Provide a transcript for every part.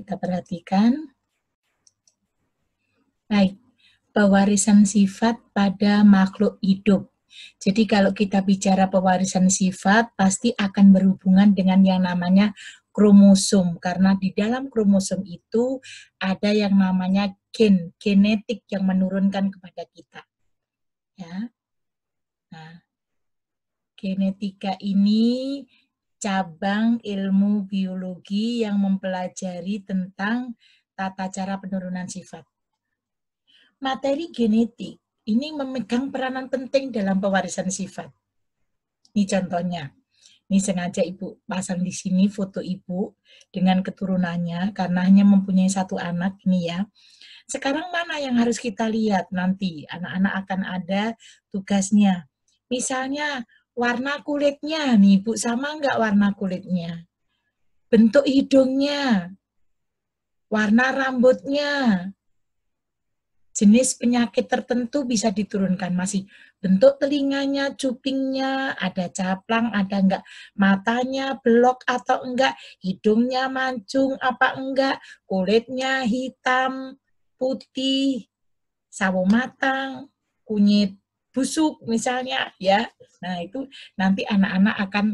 kita perhatikan. Baik, pewarisan sifat pada makhluk hidup. Jadi kalau kita bicara pewarisan sifat, pasti akan berhubungan dengan yang namanya kromosom. Karena di dalam kromosom itu ada yang namanya gen, genetik yang menurunkan kepada kita. Ya. Nah, genetika ini cabang ilmu biologi yang mempelajari tentang tata cara penurunan sifat. Materi genetik ini memegang peranan penting dalam pewarisan sifat. Ini contohnya. Ini sengaja Ibu pasang di sini foto Ibu dengan keturunannya karena hanya mempunyai satu anak ini ya. Sekarang mana yang harus kita lihat nanti? Anak-anak akan ada tugasnya. Misalnya warna kulitnya nih Bu, sama enggak warna kulitnya? Bentuk hidungnya, warna rambutnya, jenis penyakit tertentu bisa diturunkan, masih bentuk telinganya, cupingnya, ada caplang, ada enggak, matanya belok atau enggak, hidungnya mancung apa enggak, kulitnya hitam, putih, sawo matang, kunyit busuk misalnya ya. Nah, itu nanti anak-anak akan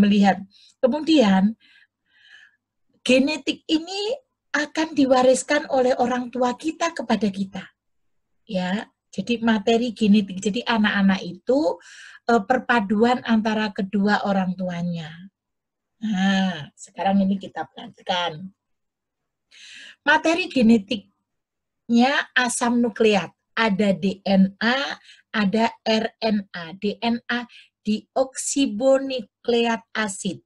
melihat. Kemudian genetik ini akan diwariskan oleh orang tua kita kepada kita. Ya, jadi materi genetik. Jadi anak-anak itu perpaduan antara kedua orang tuanya. Nah, sekarang ini kita perhatikan. Materi genetiknya asam nukleat. Ada DNA, ada RNA. DNA deoksiribonukleat acid.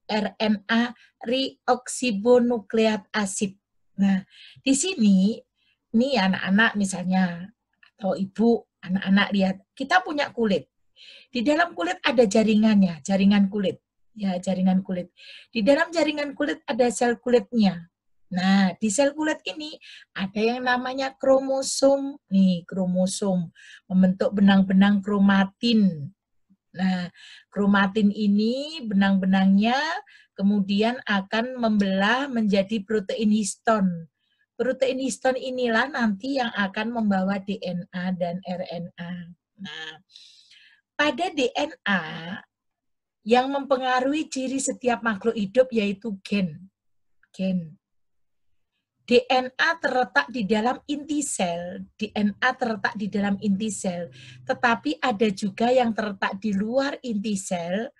RNA rioksiribonukleat acid. Nah, di sini nih anak-anak misalnya atau ibu, anak-anak lihat, kita punya kulit. Di dalam kulit ada jaringannya, jaringan kulit. Ya, jaringan kulit. Di dalam jaringan kulit ada sel kulitnya. Nah, di sel kulit ini ada yang namanya kromosom. Nih, kromosom membentuk benang-benang kromatin. Nah, kromatin ini benang-benangnya kemudian akan membelah menjadi protein histon. Protein histon inilah nanti yang akan membawa DNA dan RNA. Nah, pada DNA yang mempengaruhi ciri setiap makhluk hidup yaitu gen. Gen. DNA terletak di dalam inti sel, DNA terletak di dalam inti sel, tetapi ada juga yang terletak di luar inti sel.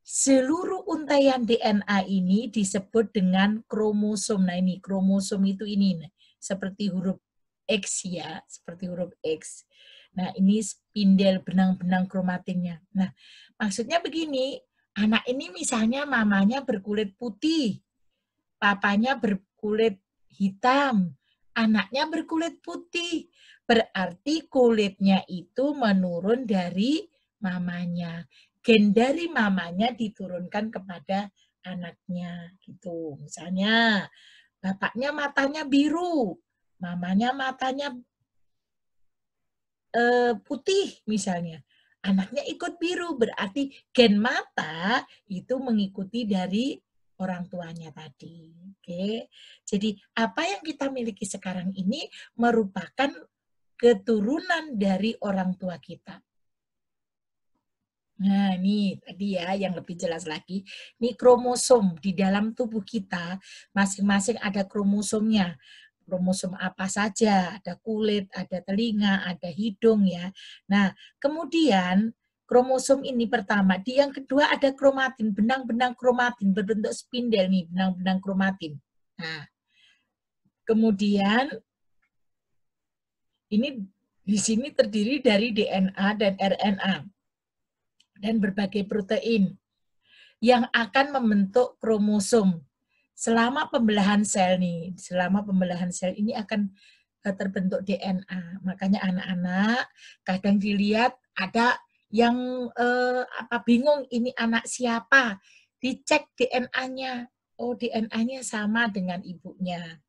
Seluruh untaian DNA ini disebut dengan kromosom. Nah ini kromosom itu ini seperti huruf X ya, seperti huruf X. Nah ini spindel benang-benang kromatinnya. Nah maksudnya begini, anak ini misalnya mamanya berkulit putih, papanya berkulit hitam, anaknya berkulit putih. Berarti kulitnya itu menurun dari mamanya. Gen dari mamanya diturunkan kepada anaknya gitu. Misalnya bapaknya matanya biru, mamanya matanya putih misalnya. Anaknya ikut biru, berarti gen mata itu mengikuti dari orang tuanya tadi. Oke. Jadi apa yang kita miliki sekarang ini merupakan keturunan dari orang tua kita. Nah, ini tadi ya yang lebih jelas lagi. Ini kromosom di dalam tubuh kita, masing-masing ada kromosomnya. Kromosom apa saja, ada kulit, ada telinga, ada hidung ya. Nah, kemudian kromosom ini pertama, di yang kedua ada kromatin, benang-benang kromatin berbentuk spindel nih, benang-benang kromatin. Nah, kemudian ini di sini terdiri dari DNA dan RNA dan berbagai protein yang akan membentuk kromosom. Selama pembelahan sel nih, selama pembelahan sel ini akan terbentuk DNA. Makanya anak-anak kadang dilihat ada yang bingung ini anak siapa, dicek DNA-nya. Oh, DNA-nya sama dengan ibunya.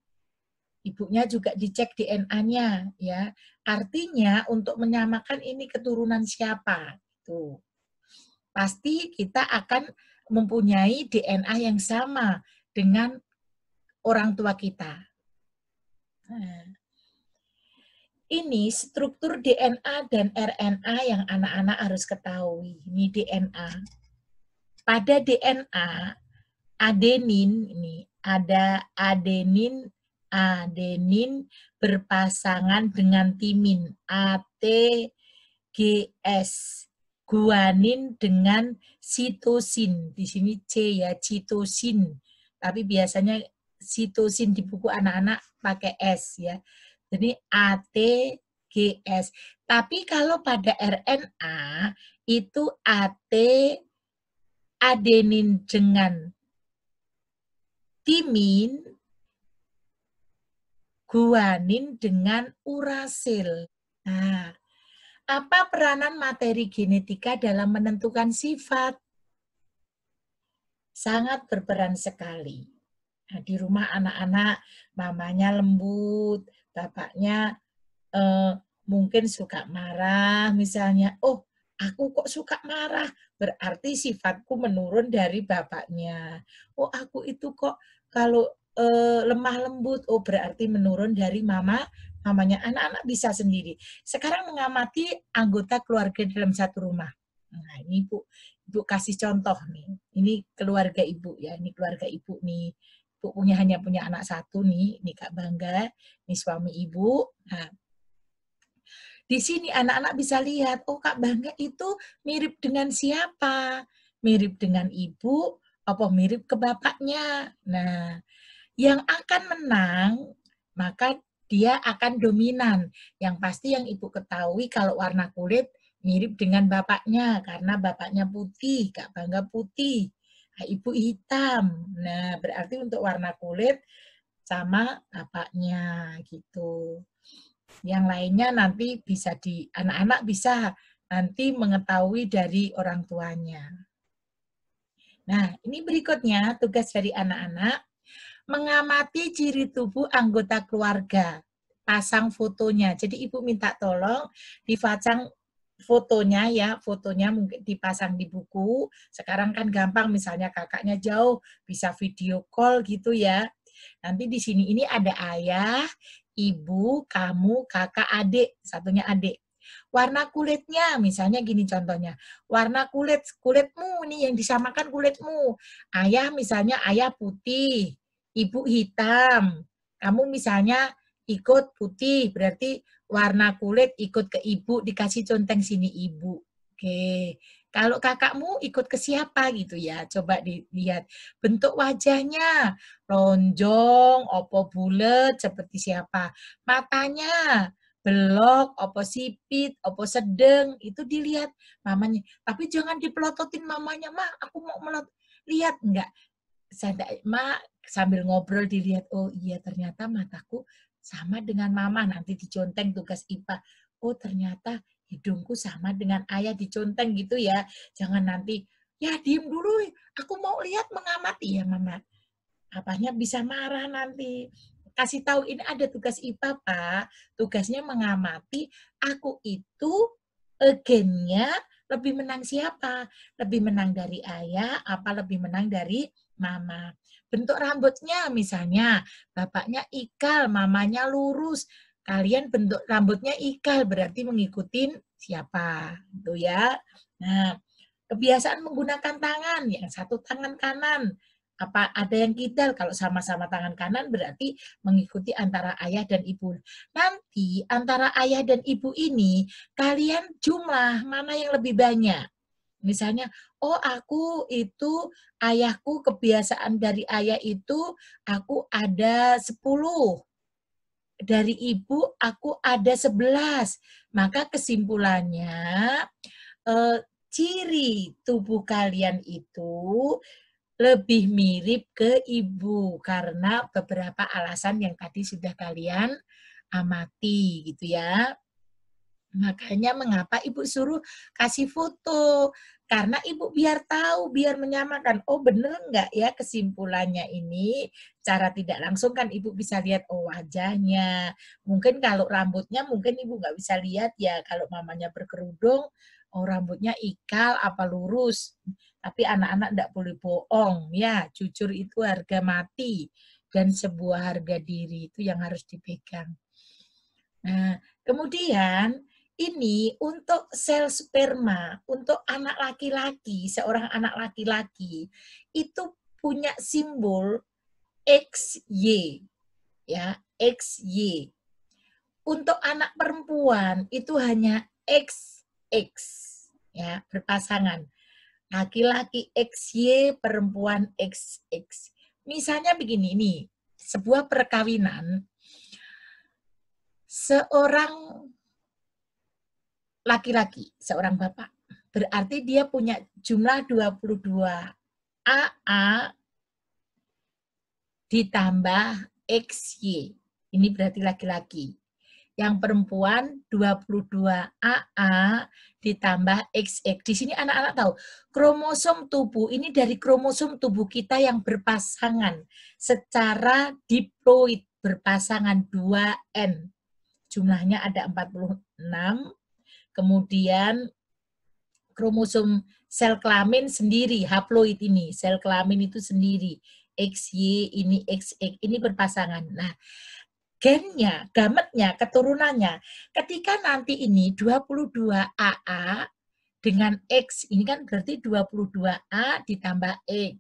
Ibunya juga dicek DNA-nya ya. Artinya untuk menyamakan ini keturunan siapa. Tuh. Pasti kita akan mempunyai DNA yang sama dengan orang tua kita. Nah, ini struktur DNA dan RNA yang anak-anak harus ketahui. Ini DNA. Pada DNA, adenin ini ada adenin berpasangan dengan timin, ATGS. Guanin dengan sitosin. Di sini C ya, sitosin. Tapi biasanya sitosin di buku anak-anak pakai S ya. Jadi ATGS. Tapi kalau pada RNA itu adenin dengan timin, guanin dengan urasil. Nah, apa peranan materi genetika dalam menentukan sifat? Sangat berperan sekali. Nah, di rumah anak-anak, mamanya lembut, bapaknya mungkin suka marah, misalnya, oh aku kok suka marah, berarti sifatku menurun dari bapaknya. Oh aku itu kok kalau lemah lembut, oh berarti menurun dari mamanya. Anak-anak bisa sendiri. Sekarang mengamati anggota keluarga dalam satu rumah. Nah ini Ibu kasih contoh nih. Ini keluarga Ibu ya, ini keluarga Ibu nih. Ibu hanya punya anak satu nih, ini Kak Bangga, ini suami Ibu. Nah, di sini anak-anak bisa lihat, oh Kak Bangga itu mirip dengan siapa? Mirip dengan ibu, apa mirip ke bapaknya? Nah, yang akan menang, maka dia akan dominan. Yang pasti yang ibu ketahui kalau warna kulit mirip dengan bapaknya, karena bapaknya putih, Kak Bangga putih. Nah, ibu hitam. Nah, berarti untuk warna kulit sama bapaknya gitu. Yang lainnya nanti bisa anak-anak bisa nanti mengetahui dari orang tuanya. Nah, ini berikutnya tugas dari anak-anak mengamati ciri tubuh anggota keluarga. Pasang fotonya. Jadi ibu minta tolong dipasang fotonya ya, fotonya mungkin dipasang di buku. Sekarang kan gampang misalnya kakaknya jauh bisa video call gitu ya. Nanti di sini ini ada ayah, ibu, kamu, kakak, adik, satunya adik. Warna kulitnya, misalnya gini contohnya, warna kulitmu nih yang disamakan kulitmu. Ayah misalnya ayah putih, ibu hitam. Kamu misalnya ikut putih, berarti warna kulit ikut ke ibu, dikasih conteng sini ibu. Oke, kalau kakakmu ikut ke siapa gitu ya, coba dilihat bentuk wajahnya, lonjong, opo bulet, seperti siapa. Matanya, belok, opo sipit, opo sedeng, itu dilihat mamanya. Tapi jangan dipelototin mamanya, mah aku mau melot. Lihat, enggak. Ma sambil ngobrol dilihat, oh iya ternyata mataku sama dengan mama, nanti diconteng tugas IPA. Oh ternyata hidungku sama dengan ayah, diconteng gitu ya. Jangan nanti, ya diem dulu, aku mau lihat mengamati ya mama. Apanya bisa marah nanti. Kasih tahu ini ada tugas IPA, Pak. Tugasnya mengamati aku itu gennya lebih menang siapa? Lebih menang dari ayah apa lebih menang dari mama? Bentuk rambutnya misalnya, bapaknya ikal, mamanya lurus. Kalian bentuk rambutnya ikal berarti mengikuti siapa? Itu ya. Nah, kebiasaan menggunakan tangan, yang satu tangan kanan, apa ada yang kidal, kalau sama-sama tangan kanan berarti mengikuti antara ayah dan ibu. Nanti antara ayah dan ibu ini kalian jumlah mana yang lebih banyak. Misalnya, oh aku itu ayahku kebiasaan dari ayah itu aku ada 10. Dari ibu aku ada 11. Maka kesimpulannya ciri tubuh kalian itu lebih mirip ke ibu karena beberapa alasan yang tadi sudah kalian amati gitu ya. Makanya mengapa ibu suruh kasih foto, karena ibu biar tahu, biar menyamakan, oh bener enggak ya kesimpulannya ini, cara tidak langsung kan ibu bisa lihat, oh wajahnya, mungkin kalau rambutnya mungkin ibu nggak bisa lihat ya, kalau mamanya berkerudung, oh rambutnya ikal apa lurus, tapi anak-anak enggak boleh bohong ya, jujur itu harga mati. dan sebuah harga diri itu yang harus dipegang. Nah, kemudian ini untuk sel sperma, untuk anak laki-laki, seorang anak laki-laki itu punya simbol XY, ya, XY. Untuk anak perempuan itu hanya XX, ya, berpasangan. Laki-laki XY, perempuan XX. Misalnya begini, ini sebuah perkawinan, seorang laki-laki, seorang bapak, berarti dia punya jumlah 22 AA ditambah XY. Ini berarti laki-laki. Yang perempuan 22 AA ditambah XX. Di sini anak-anak tahu, kromosom tubuh ini dari kromosom tubuh kita yang berpasangan secara diploid, berpasangan 2N. Jumlahnya ada 46. Kemudian kromosom sel kelamin sendiri, haploid ini, sel kelamin itu sendiri. XY ini XX, ini berpasangan. Nah, gennya, gametnya, keturunannya, ketika nanti ini 22 AA dengan X, ini kan berarti 22A ditambah X.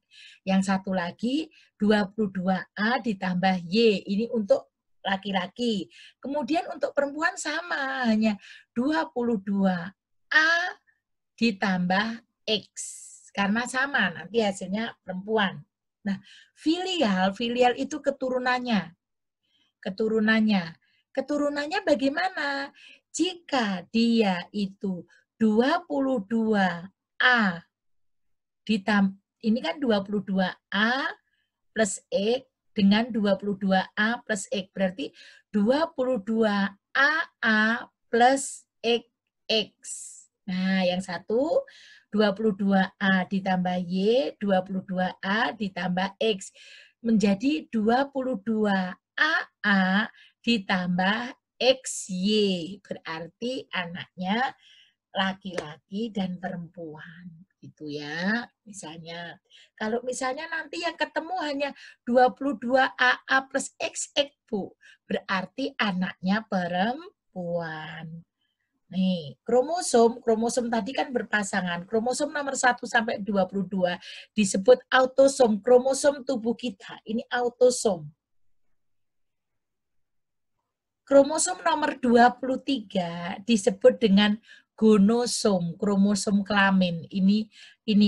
Yang satu lagi 22A ditambah Y, ini untuk laki-laki. Kemudian untuk perempuan sama, hanya 22A ditambah X. Karena sama, nanti hasilnya perempuan. Nah, filial itu keturunannya. Keturunannya bagaimana? Jika dia itu 22A ini kan 22A plus X dengan 22A plus X, berarti 22AA plus XX. Nah, yang satu 22A ditambah Y, 22A ditambah X, menjadi 22AA ditambah XY, berarti anaknya laki-laki dan perempuan, gitu ya. Misalnya, kalau misalnya nanti yang ketemu hanya 22AA plus XX, Bu, berarti anaknya perempuan. Nih, kromosom tadi kan berpasangan. Kromosom nomor 1 sampai 22 disebut autosom, kromosom tubuh kita. Ini autosom. Kromosom nomor 23 disebut dengan gonosom, kromosom kelamin. Ini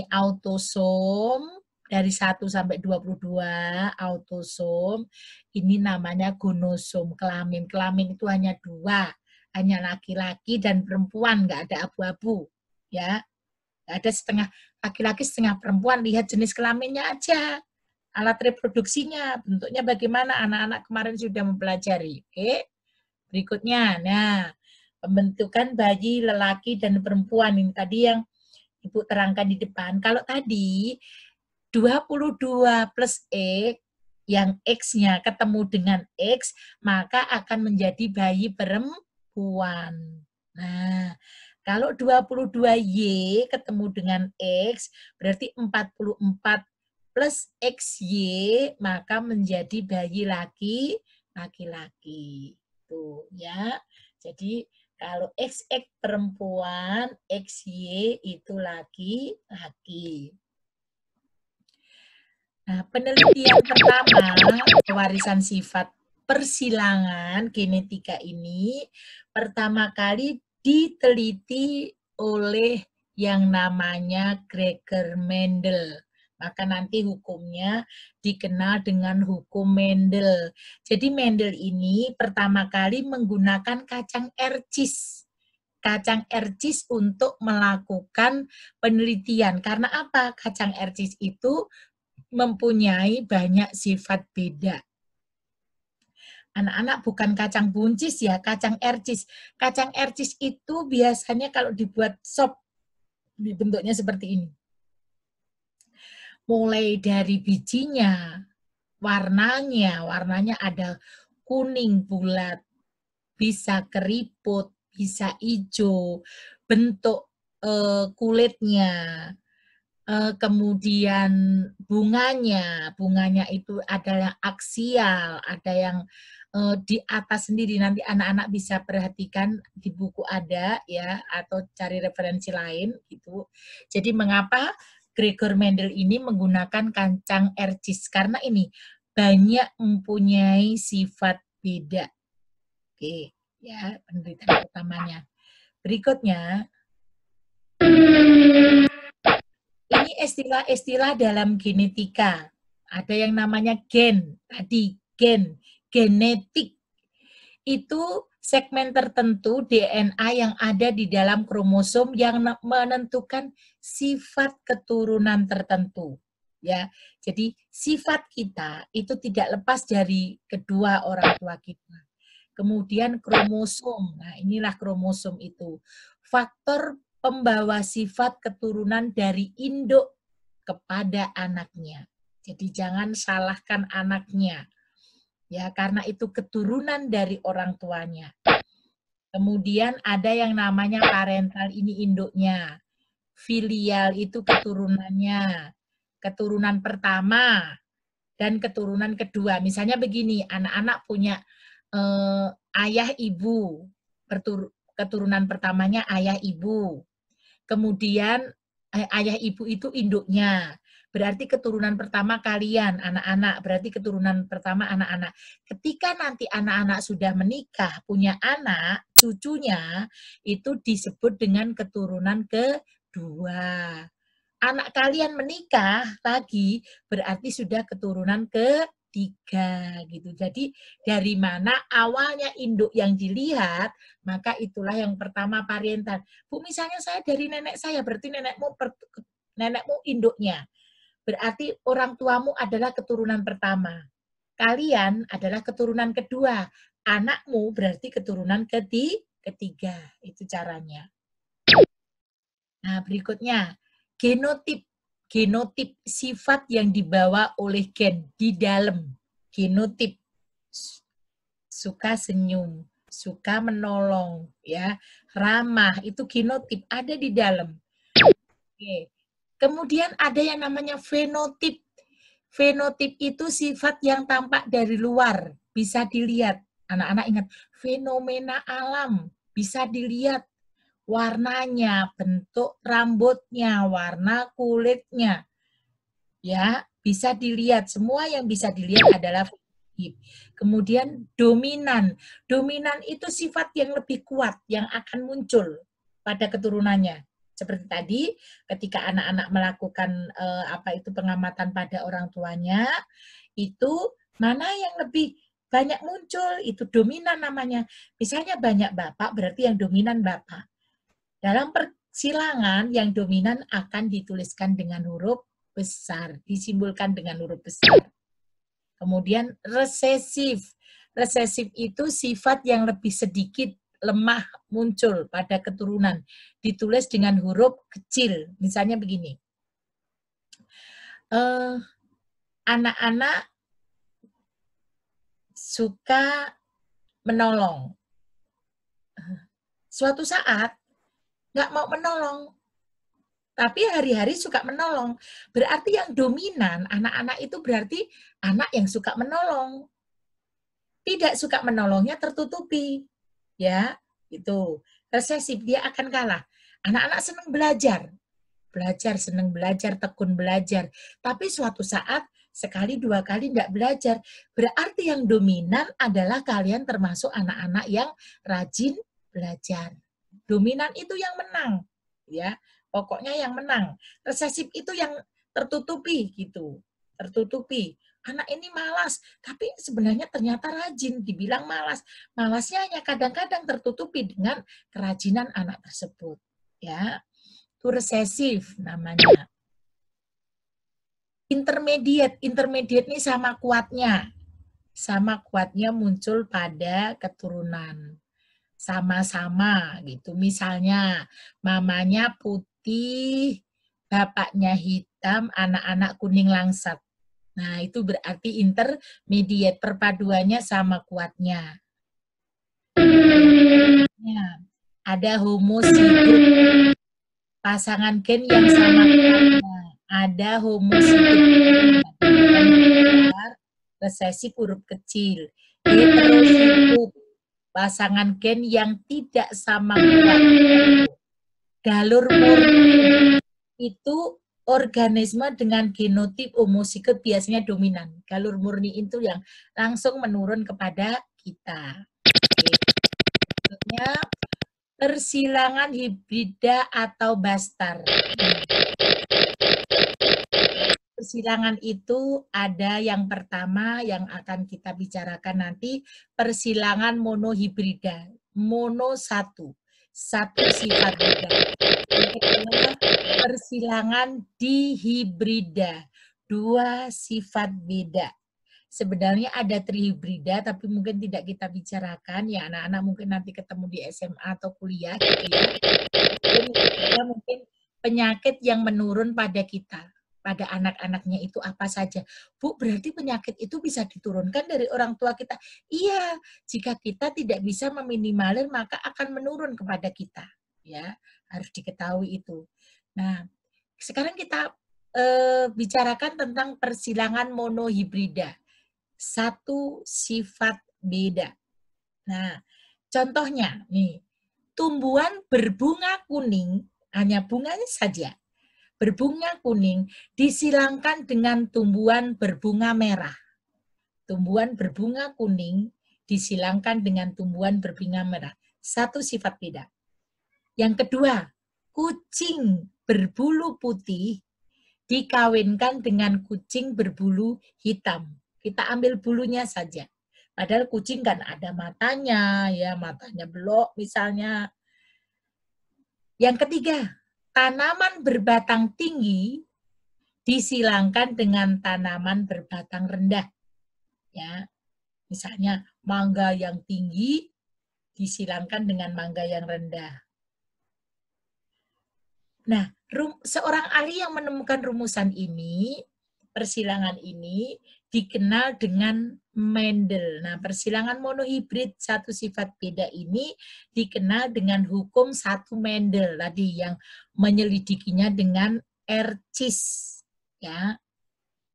autosom dari 1 sampai 22 autosom. Ini namanya gonosom kelamin. Kelamin itu hanya 2, hanya laki-laki dan perempuan, nggak ada abu-abu, ya. Nggak ada setengah laki-laki setengah perempuan, lihat jenis kelaminnya aja. Alat reproduksinya, bentuknya bagaimana, anak-anak kemarin sudah mempelajari. Oke. Berikutnya, nah, pembentukan bayi lelaki dan perempuan. Ini tadi yang Ibu terangkan di depan. Kalau tadi 22 plus X, yang X-nya ketemu dengan X, maka akan menjadi bayi perempuan. Nah, kalau 22Y ketemu dengan X, berarti 44 plus XY, maka menjadi bayi laki-laki. Tuh ya. Jadi kalau XX perempuan, XY itu laki-laki. Nah, penelitian pertama pewarisan sifat persilangan genetika ini pertama kali diteliti oleh yang namanya Gregor Mendel. Maka nanti hukumnya dikenal dengan hukum Mendel. Jadi Mendel ini pertama kali menggunakan kacang ercis. Kacang ercis untuk melakukan penelitian. Karena apa? Kacang ercis itu mempunyai banyak sifat beda. Anak-anak bukan kacang buncis ya, kacang ercis. Kacang ercis itu biasanya kalau dibuat sop, bentuknya seperti ini. Mulai dari bijinya, warnanya ada kuning bulat, bisa keriput, bisa hijau, bentuk kulitnya, kemudian bunganya itu ada yang aksial, ada yang di atas sendiri. Nanti anak-anak bisa perhatikan di buku ada ya, atau cari referensi lain gitu. Jadi mengapa Gregor Mendel ini menggunakan kancang ercis? Karena ini banyak mempunyai sifat beda. Oke, ya penelitian pertamanya. Berikutnya, ini istilah-istilah dalam genetika. Ada yang namanya gen, tadi genetik. Itu segmen tertentu DNA yang ada di dalam kromosom yang menentukan sifat keturunan tertentu. Ya, jadi sifat kita itu tidak lepas dari kedua orang tua kita. Kemudian kromosom. Nah, inilah kromosom itu. Faktor pembawa sifat keturunan dari induk kepada anaknya. Jadi jangan salahkan anaknya. Ya, karena itu keturunan dari orang tuanya. Kemudian ada yang namanya parental, ini induknya. Filial itu keturunannya. Keturunan pertama dan keturunan kedua. Misalnya begini, anak-anak punya ayah ibu. Keturunan pertamanya ayah ibu. Kemudian ayah ibu itu induknya. Berarti keturunan pertama kalian, anak-anak. Berarti keturunan pertama anak-anak. Ketika nanti anak-anak sudah menikah, punya anak, cucunya, itu disebut dengan keturunan kedua. Anak kalian menikah lagi, berarti sudah keturunan ketiga. Gitu. Jadi dari mana awalnya induk yang dilihat, maka itulah yang pertama parental. Bu, misalnya saya dari nenek saya, berarti nenekmu induknya. Berarti orang tuamu adalah keturunan pertama. Kalian adalah keturunan kedua. Anakmu berarti keturunan ketiga. Itu caranya. Nah, berikutnya, genotip. Genotip sifat yang dibawa oleh gen di dalam. Genotip. Suka senyum, suka menolong, ya, ramah, itu genotip ada di dalam. Oke. Kemudian ada yang namanya fenotip. Fenotip itu sifat yang tampak dari luar, bisa dilihat. Anak-anak ingat, fenomena alam, bisa dilihat warnanya, bentuk rambutnya, warna kulitnya. Ya, bisa dilihat. Semua yang bisa dilihat adalah fenotip. Kemudian dominan. Dominan itu sifat yang lebih kuat yang akan muncul pada keturunannya. Seperti tadi, ketika anak-anak melakukan pengamatan pada orang tuanya, itu mana yang lebih banyak muncul, itu dominan namanya. Misalnya banyak bapak, berarti yang dominan bapak. Dalam persilangan, yang dominan akan dituliskan dengan huruf besar, disimbolkan dengan huruf besar. Kemudian resesif. Resesif itu sifat yang lebih sedikit lemah muncul pada keturunan, ditulis dengan huruf kecil. Misalnya begini, anak-anak suka menolong. Suatu saat nggak mau menolong, tapi hari-hari suka menolong. Berarti yang dominan anak-anak itu berarti anak yang suka menolong. Tidak suka menolongnya tertutupi. Ya, itu resesif, dia akan kalah. Anak-anak senang belajar, senang belajar, tekun belajar. Tapi suatu saat, sekali dua kali tidak belajar. Berarti yang dominan adalah kalian termasuk anak-anak yang rajin belajar. Dominan itu yang menang, ya. Pokoknya yang menang. Resesif itu yang tertutupi gitu, tertutupi. Anak ini malas, tapi sebenarnya ternyata rajin, dibilang malas. Malasnya hanya kadang-kadang tertutupi dengan kerajinan anak tersebut. Ya, itu resesif namanya. Intermediate ini sama kuatnya muncul pada keturunan. Sama-sama gitu. Misalnya mamanya putih, bapaknya hitam, anak-anak kuning langsat. Nah, itu berarti intermediate, perpaduannya sama kuatnya. Ada homozigot, pasangan gen yang sama kuatnya. ada homosisip besar, resesif huruf kecil, heterosip pasangan gen yang tidak sama kuat. Galur murni itu organisme dengan genotip homozigot biasanya dominan. Galur murni itu yang langsung menurun kepada kita. Maksudnya persilangan hibrida atau bastar. Persilangan itu ada yang pertama yang akan kita bicarakan nanti, persilangan monohibrida. Mono satu sifat beda. Yang kedua, persilangan dihibrida, 2 sifat beda. Sebenarnya ada trihibrida, tapi mungkin tidak kita bicarakan ya anak-anak, mungkin nanti ketemu di SMA atau kuliah gitu ya. Mungkin penyakit yang menurun pada kita, pada anak-anaknya itu apa saja. Bu, berarti penyakit itu bisa diturunkan dari orang tua kita. Iya, jika kita tidak bisa meminimalir maka akan menurun kepada kita. Ya, harus diketahui itu. Nah, sekarang kita bicarakan tentang persilangan monohibrida. 1 sifat beda. Nah, contohnya nih, tumbuhan berbunga kuning, hanya bunganya saja, berbunga kuning disilangkan dengan tumbuhan berbunga merah. Tumbuhan berbunga kuning disilangkan dengan tumbuhan berbunga merah. 1 sifat beda. Yang kedua, kucing berbulu putih dikawinkan dengan kucing berbulu hitam. Kita ambil bulunya saja. Padahal kucing kan ada matanya, ya matanya belok misalnya. Yang ketiga, tanaman berbatang tinggi disilangkan dengan tanaman berbatang rendah. Ya, misalnya mangga yang tinggi disilangkan dengan mangga yang rendah. Nah, seorang ahli yang menemukan rumusan ini, persilangan ini, dikenal dengan Mendel. Nah, persilangan monohibrid 1 sifat beda ini dikenal dengan hukum 1 Mendel tadi yang menyelidikinya dengan Ercis. Ya.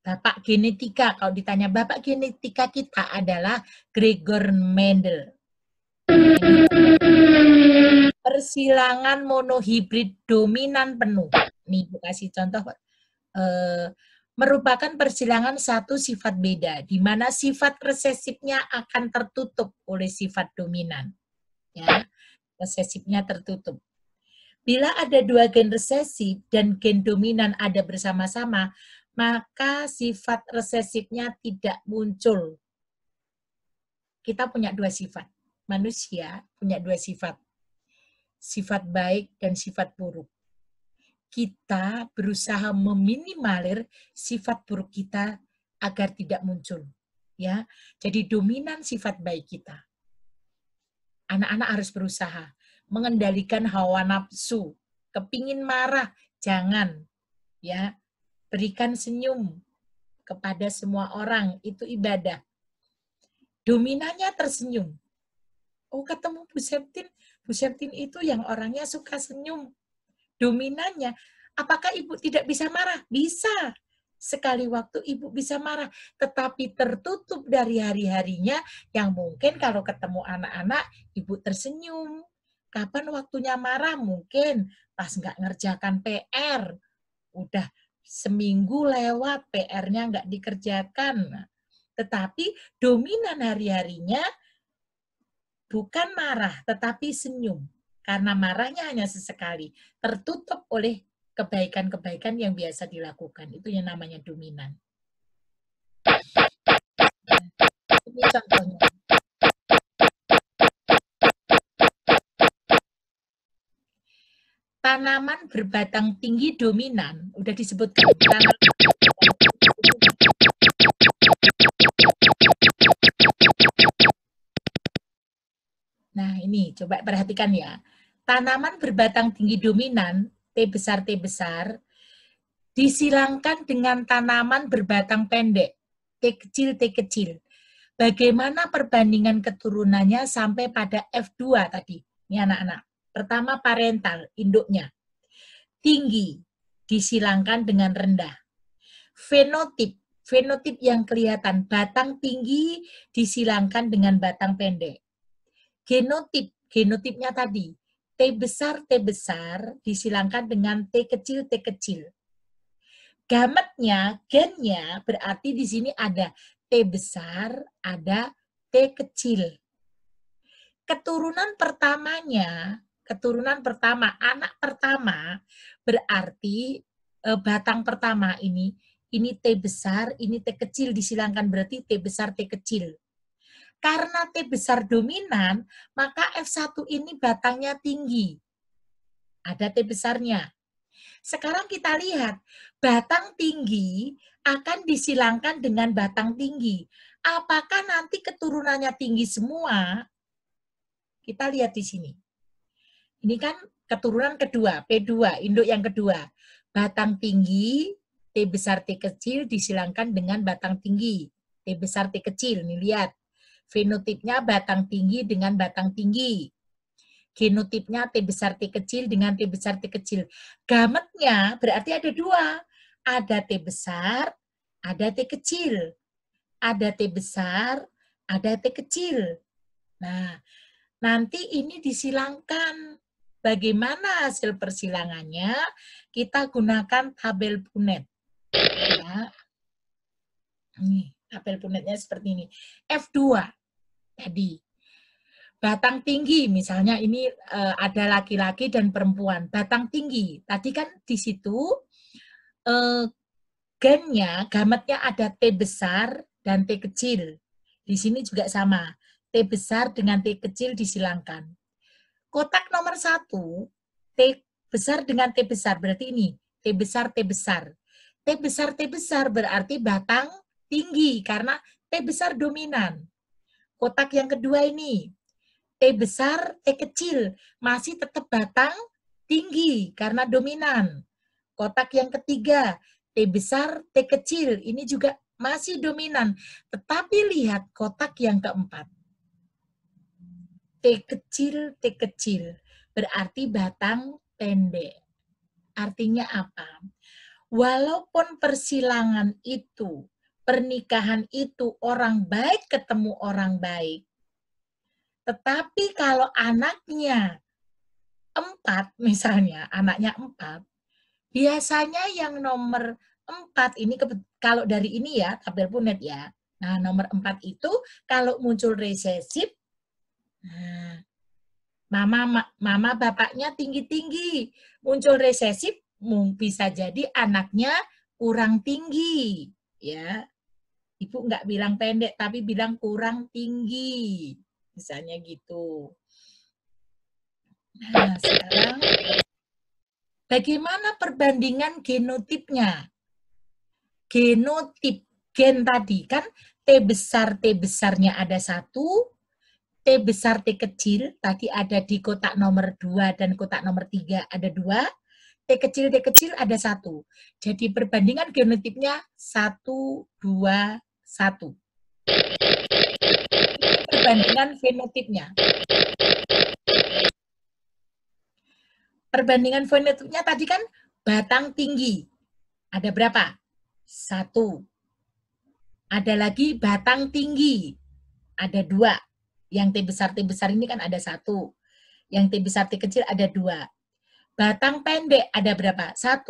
Bapak genetika, kalau ditanya bapak genetika kita adalah Gregor Mendel. Persilangan monohibrid dominan penuh. Nih, kasih contoh merupakan persilangan 1 sifat beda, di mana sifat resesifnya akan tertutup oleh sifat dominan. Ya, resesifnya tertutup. Bila ada 2 gen resesif dan gen dominan ada bersama-sama, maka sifat resesifnya tidak muncul. Kita punya 2 sifat. Manusia punya 2 sifat. Sifat baik dan sifat buruk. Kita berusaha meminimalir sifat buruk kita agar tidak muncul. Ya, jadi dominan sifat baik kita. Anak-anak harus berusaha mengendalikan hawa nafsu. Kepingin marah, jangan. Ya, berikan senyum kepada semua orang, itu ibadah. Dominannya tersenyum. Oh, ketemu Bu Septin itu yang orangnya suka senyum. Dominannya, apakah ibu tidak bisa marah? Bisa. Sekali waktu ibu bisa marah, tetapi tertutup dari hari-harinya yang mungkin kalau ketemu anak-anak, ibu tersenyum. Kapan waktunya marah? Mungkin pas nggak ngerjakan PR. Udah seminggu lewat, PR-nya nggak dikerjakan. Tetapi dominan hari-harinya bukan marah, tetapi senyum. Karena marahnya hanya sesekali, tertutup oleh kebaikan-kebaikan yang biasa dilakukan. Itu yang namanya dominan. Ini contohnya. Tanaman berbatang tinggi dominan, udah disebutkan. Nah, ini coba perhatikan ya. Tanaman berbatang tinggi dominan, T besar, disilangkan dengan tanaman berbatang pendek, T kecil. Bagaimana perbandingan keturunannya sampai pada F2 tadi? Ini anak-anak. Pertama parental, induknya. Tinggi. disilangkan dengan rendah. Fenotip, fenotip yang kelihatan, batang tinggi disilangkan dengan batang pendek. Genotip, genotipnya tadi, T besar disilangkan dengan T kecil. Gametnya, gennya, berarti di sini ada T besar, ada T kecil. Keturunan pertamanya, anak pertama, berarti batang pertama ini T besar, ini T kecil disilangkan, berarti T besar, T kecil. Karena T besar dominan, maka F1 ini batangnya tinggi. Ada T besarnya. Sekarang kita lihat, batang tinggi akan disilangkan dengan batang tinggi. Apakah nanti keturunannya tinggi semua? Kita lihat di sini. Ini kan keturunan kedua, P2, induk yang kedua. Batang tinggi, T besar T kecil disilangkan dengan batang tinggi. T besar T kecil, nih lihat. Fenotipnya batang tinggi dengan batang tinggi. Genotipnya T besar T kecil dengan T besar T kecil. Gametnya berarti ada dua. Ada T besar, ada T kecil. Ada T besar, ada T kecil. Nah, nanti ini disilangkan. Bagaimana hasil persilangannya? Kita gunakan tabel Punnett. Ya. Nih, tabel Punnett-nya seperti ini. F2 tadi. Batang tinggi, misalnya ini ada laki-laki dan perempuan. Batang tinggi, tadi kan di situ gennya, gametnya ada T besar dan T kecil. Di sini juga sama. T besar dengan T kecil disilangkan. Kotak nomor 1, T besar dengan T besar, berarti ini, T besar, T besar. T besar, T besar berarti batang tinggi, karena T besar dominan. Kotak yang kedua ini, T besar, T kecil, masih tetap batang tinggi, karena dominan. Kotak yang ketiga, T besar, T kecil, ini juga masih dominan. Tetapi lihat kotak yang keempat. T kecil, berarti batang pendek. Artinya apa? Walaupun persilangan itu, pernikahan itu orang baik ketemu orang baik, tetapi kalau anaknya 4, misalnya, anaknya 4, biasanya yang nomor 4, ini kalau dari ini ya, tabel Punnett ya, nah nomor 4 itu kalau muncul resesif, nah, mama bapaknya tinggi-tinggi, muncul resesif, bisa jadi anaknya kurang tinggi, ya. Ibu nggak bilang pendek, tapi bilang kurang tinggi, misalnya gitu. Nah, sekarang bagaimana perbandingan genotipnya? Genotip, gen tadi kan T besarnya ada 1, T besar, T kecil, tadi ada di kotak nomor 2 dan kotak nomor 3 ada 2, T kecil ada 1. Jadi perbandingan genotipnya 1, 2, 1. Ini perbandingan fenotipnya. Perbandingan fenotipnya tadi kan batang tinggi. Ada berapa? 1. Ada lagi batang tinggi. Ada 2. Yang T besar ini kan ada 1. Yang T besar, T kecil ada 2. Batang pendek ada berapa? 1.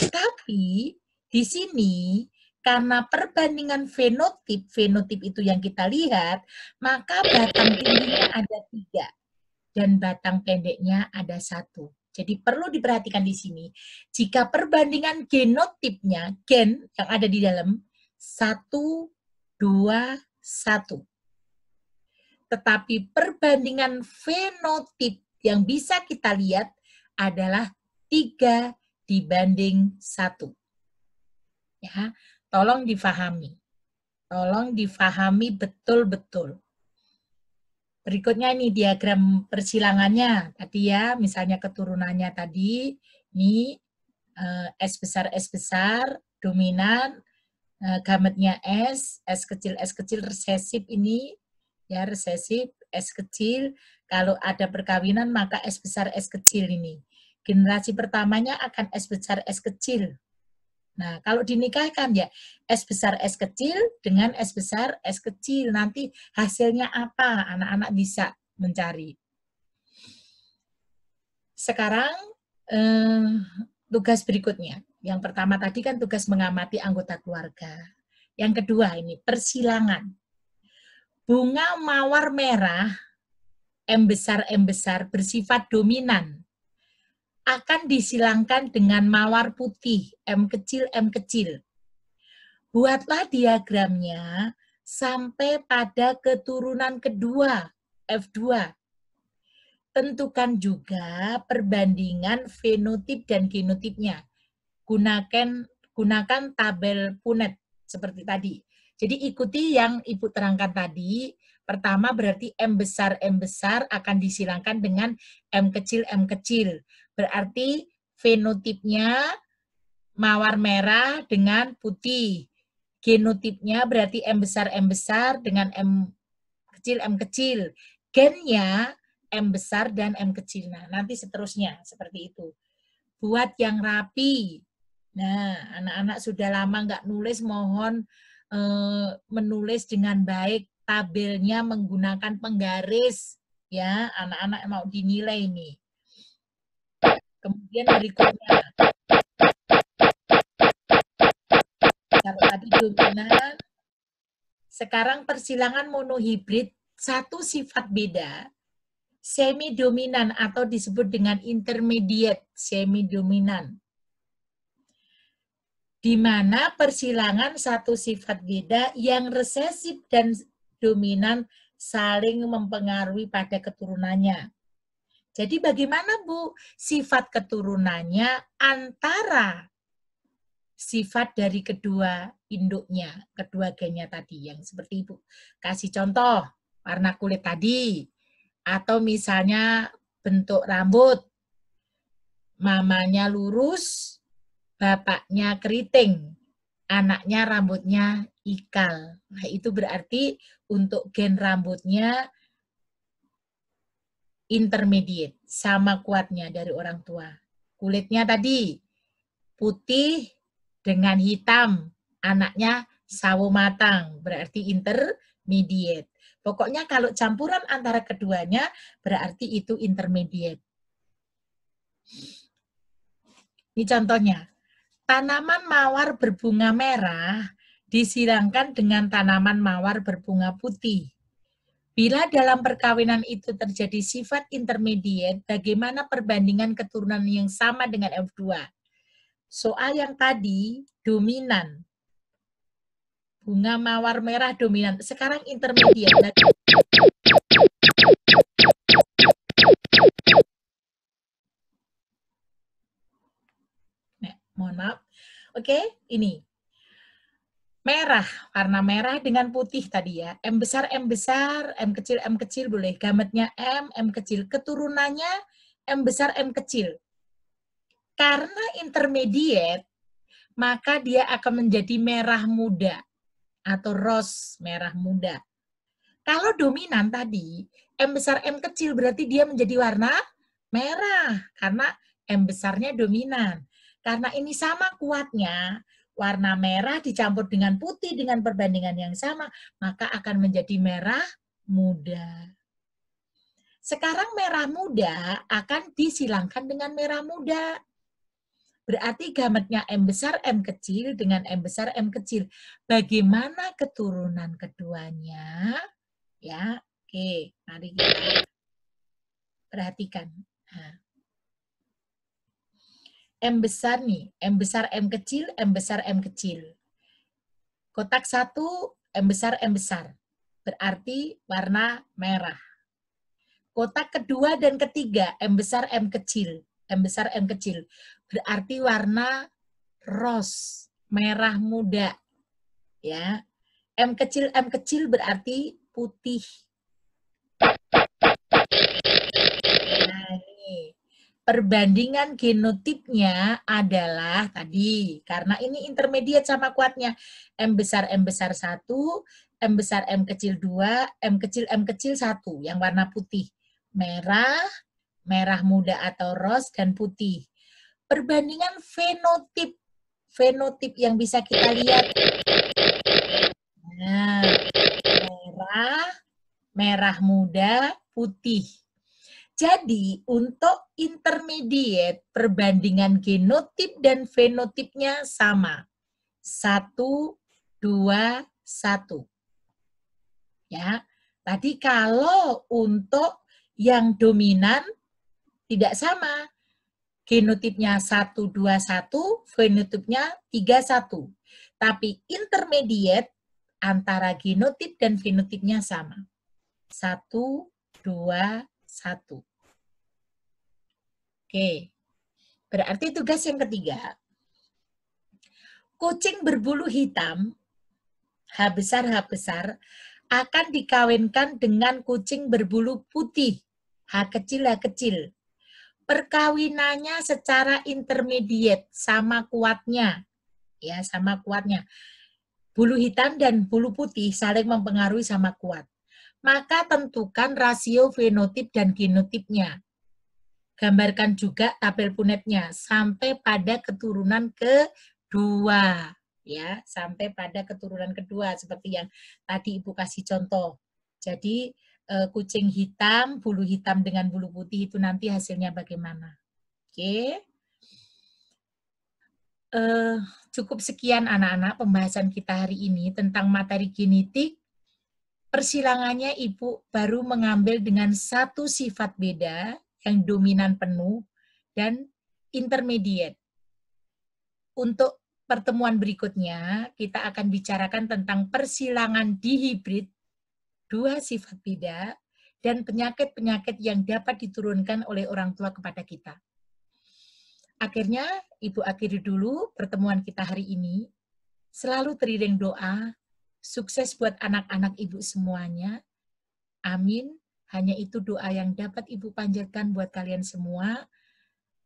Tapi di sini karena perbandingan fenotip itu yang kita lihat, maka batang tingginya ada 3 dan batang pendeknya ada 1. Jadi perlu diperhatikan di sini, jika perbandingan genotipnya, gen yang ada di dalam 1, 2, 1. Tetapi perbandingan fenotip yang bisa kita lihat adalah 3 dibanding 1. Ya, tolong difahami. Tolong difahami betul-betul. Berikutnya ini diagram persilangannya. Tadi ya, misalnya keturunannya tadi, ini S besar, dominan, gametnya S kecil resesif ini, ya resesif, S kecil, kalau ada perkawinan maka S besar, S kecil ini. Generasi pertamanya akan S besar S kecil. Nah, kalau dinikahkan ya S besar S kecil dengan S besar S kecil. Nanti hasilnya apa? Anak-anak bisa mencari. Sekarang tugas berikutnya. Yang pertama tadi kan tugas mengamati anggota keluarga. Yang kedua ini persilangan. Bunga mawar merah M besar bersifat dominan akan disilangkan dengan mawar putih M kecil. Buatlah diagramnya sampai pada keturunan kedua F2. Tentukan juga perbandingan fenotip dan genotipnya. Gunakan tabel Punnett seperti tadi. Jadi ikuti yang Ibu terangkan tadi. Pertama berarti M besar akan disilangkan dengan M kecil. Berarti fenotipnya mawar merah dengan putih. Genotipnya berarti M besar dengan M kecil. Gennya M besar dan M kecil. Nah, nanti seterusnya seperti itu. Buat yang rapi. Nah, anak-anak sudah lama nggak nulis, mohon menulis dengan baik. Tabelnya menggunakan penggaris. Ya, anak-anak mau dinilai nih. Kemudian berikutnya. Kalau tadi dominan, sekarang persilangan monohibrid, satu sifat beda, semi-dominan atau disebut dengan intermediate semi-dominan. Di mana persilangan satu sifat beda yang resesif dan dominan saling mempengaruhi pada keturunannya. Jadi bagaimana Bu sifat keturunannya antara sifat dari kedua induknya, kedua gennya tadi yang seperti Ibu kasih contoh warna kulit tadi, atau misalnya bentuk rambut, mamanya lurus, bapaknya keriting, anaknya rambutnya ikal. Nah, itu berarti untuk gen rambutnya intermediate, sama kuatnya dari orang tua. Kulitnya tadi putih dengan hitam, anaknya sawo matang, berarti intermediate. Pokoknya kalau campuran antara keduanya, berarti itu intermediate. Ini contohnya. Tanaman mawar berbunga merah disilangkan dengan tanaman mawar berbunga putih. Bila dalam perkawinan itu terjadi sifat intermediate, bagaimana perbandingan keturunan yang sama dengan F2? Soal yang tadi, dominan. Bunga mawar merah dominan. Sekarang intermediate. Nah, mohon maaf. Oke, ini. Merah, warna merah dengan putih tadi ya. M besar, M kecil boleh. Gametnya M kecil. Keturunannya M besar, M kecil. Karena intermediate, maka dia akan menjadi merah muda atau rose merah muda. Kalau dominan tadi, M besar, M kecil berarti dia menjadi warna merah karena M besarnya dominan. Karena ini sama kuatnya, warna merah dicampur dengan putih dengan perbandingan yang sama, maka akan menjadi merah muda. Sekarang merah muda akan disilangkan dengan merah muda. Berarti gametnya M besar, M kecil dengan M besar, M kecil. Bagaimana keturunan keduanya? Ya, oke, mari kita perhatikan. Nah. M besar nih, M besar, M kecil, M besar, M kecil. Kotak 1, M besar. Berarti warna merah. Kotak kedua dan ketiga, M besar, M kecil. M besar, M kecil. Berarti warna rose, merah muda. Ya. M kecil berarti putih. Nah, ini. Perbandingan genotipnya adalah tadi, karena ini intermediate sama kuatnya. M besar 1, M besar M kecil 2, M kecil 1, yang warna putih. Merah, merah muda atau ros, dan putih. Perbandingan fenotip. Fenotip yang bisa kita lihat. Nah, merah muda, putih. Jadi, untuk intermediate, perbandingan genotip dan fenotipnya sama. 1, 2, 1. Ya, tadi kalau untuk yang dominan tidak sama. Genotipnya 1, 2, 1, fenotipnya 3, 1. Tapi intermediate antara genotip dan fenotipnya sama. 1, 2, 1. Oke, berarti tugas yang ketiga. Kucing berbulu hitam, H besar, akan dikawinkan dengan kucing berbulu putih, H kecil. Perkawinannya secara intermediate, sama kuatnya. Ya, sama kuatnya. Bulu hitam dan bulu putih saling mempengaruhi sama kuat. Maka tentukan rasio fenotip dan genotipnya. Gambarkan juga tabel punetnya sampai pada keturunan kedua. Ya, sampai pada keturunan kedua seperti yang tadi Ibu kasih contoh. Jadi kucing hitam, bulu hitam dengan bulu putih itu nanti hasilnya bagaimana. Oke. Cukup sekian anak-anak pembahasan kita hari ini tentang materi genetik. Persilangannya Ibu baru mengambil dengan satu sifat beda yang dominan penuh dan intermediate. Untuk pertemuan berikutnya, kita akan bicarakan tentang persilangan dihibrid, dua sifat beda, dan penyakit-penyakit yang dapat diturunkan oleh orang tua kepada kita. Akhirnya, Ibu akhiri dulu pertemuan kita hari ini. Selalu teriring doa, sukses buat anak-anak Ibu semuanya. Amin. Hanya itu doa yang dapat Ibu panjatkan buat kalian semua.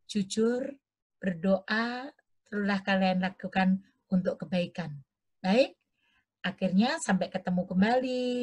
Jujur, berdoa, teruslah kalian lakukan untuk kebaikan. Baik, akhirnya sampai ketemu kembali.